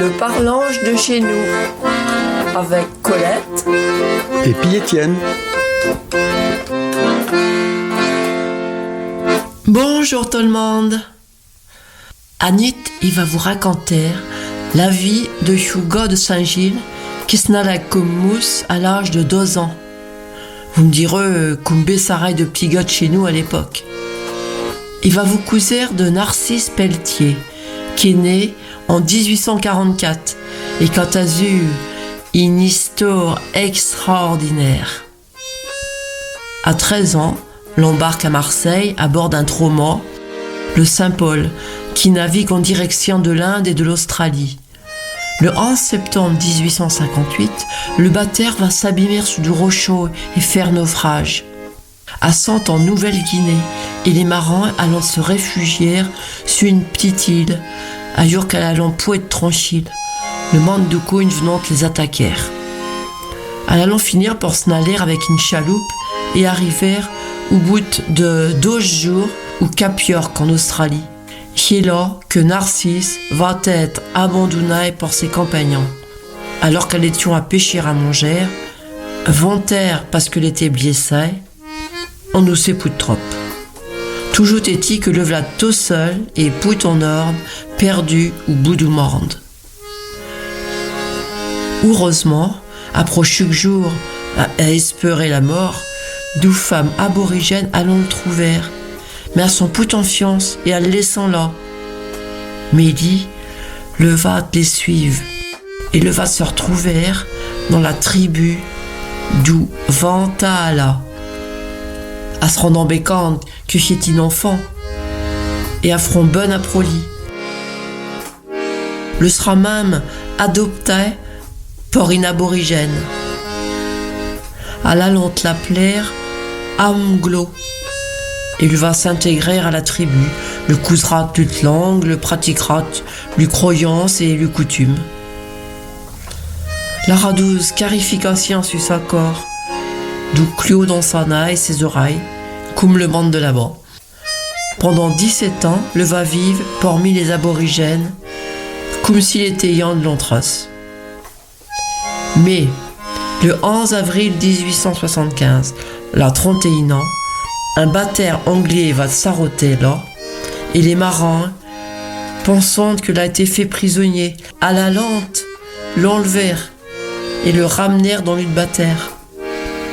Le parlange de chez nous, avec Colette et puis Étienne. Bonjour tout le monde. Anit, il va vous raconter la vie de Hugo de Saint-Gilles qui se n'a comme mousse à l'âge de 2 ans. Vous me direz comme Bessaray de petit gars de chez nous à l'époque. Il va vous causer de Narcisse Pelletier, qui est né en 1844 et qui a eu une histoire extraordinaire. À 13 ans, l'embarque à Marseille à bord d'un trauma, le Saint-Paul, qui navigue en direction de l'Inde et de l'Australie. Le 11 septembre 1858, le bateau va s'abîmer sous du rocheux et faire naufrage. Assente en Nouvelle-Guinée et les marins allant se réfugier sur une petite île, ailleurs qu'à la lampe être tranquille, le monde de cogne venant les attaquer. Allant finir par s'en aller avec une chaloupe et arriver au bout de 12 jours au Cap York en Australie. C'est là que Narcisse va être abandonné par ses compagnons. Alors qu'elle était à pêcher à manger, volontaire parce qu'elle était blessée, on ne sait plus de trop. Toujours est-il que le v'là tout seul et tout en ordre, perdu au bout du monde. Heureusement, après chaque jour à espérer la mort, 2 femmes aborigènes allons le trouver, mais à son peu confiance et à le laissant là. Mais il dit, le va les suivre et le va se retrouver dans la tribu d'où Vantala. À se rendre bécante que c'est un enfant et à front bonne à proli. Le sera même adopté par une aborigène. À la lente l'appeler Amglo. Il va s'intégrer à la tribu, le cousera toute langue, le pratiquera les croyances et les coutumes. La radouse carification sur sa corps, du clou dans sa naille et ses oreilles, comme le monde de là-bas. Pendant 17 ans, le va vivre parmi les aborigènes, comme s'il était ayant de l'entrace. Mais, le 11 avril 1875, la 31 ans, un bateau anglais va s'arrêter là, et les marins, pensant qu'il a été fait prisonnier, à la lente, l'enlevèrent et le ramenèrent dans le bateau.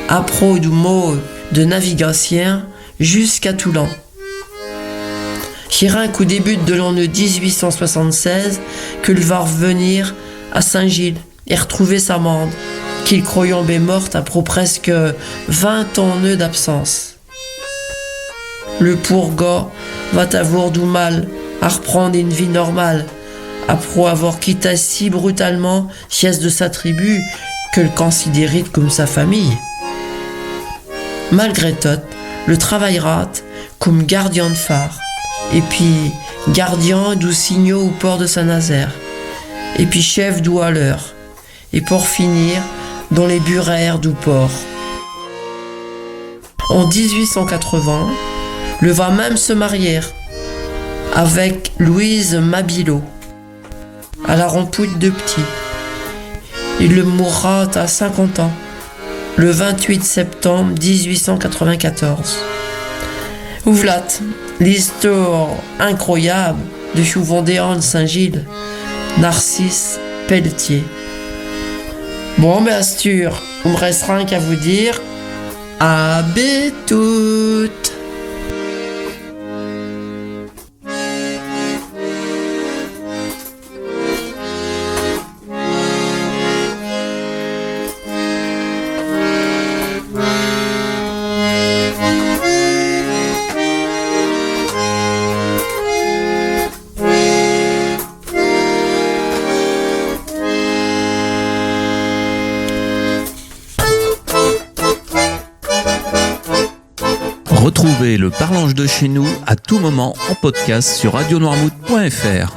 Après du mot de navigation jusqu'à Toulon. C'est rien qu'au début de l'année 1876 qu'il va revenir à Saint-Gilles et retrouver sa mande, qu'il croyant bien morte après presque 20 ans d'absence. Le pauvre gars va avoir du mal à reprendre une vie normale après avoir quitté si brutalement chef de sa tribu que le considérait comme sa famille. Malgré tout, le travaillera comme gardien de phare, et puis gardien du signaux au port de Saint-Nazaire, et puis chef du haleur, et pour finir, dans les burères du port. En 1880, le va même se marier avec Louise Mabillot, à la rempoute de petit. Il le mourra à 50 ans. Le 28 septembre 1894. Ouvlat, l'histoire incroyable de Chou-Vendéen de Saint-Gilles, Narcisse Pelletier. Bon, ben Astur, il me restera rien qu'à vous dire à toutes. Retrouvez le parlange de chez nous à tout moment en podcast sur radionoirmouth.fr.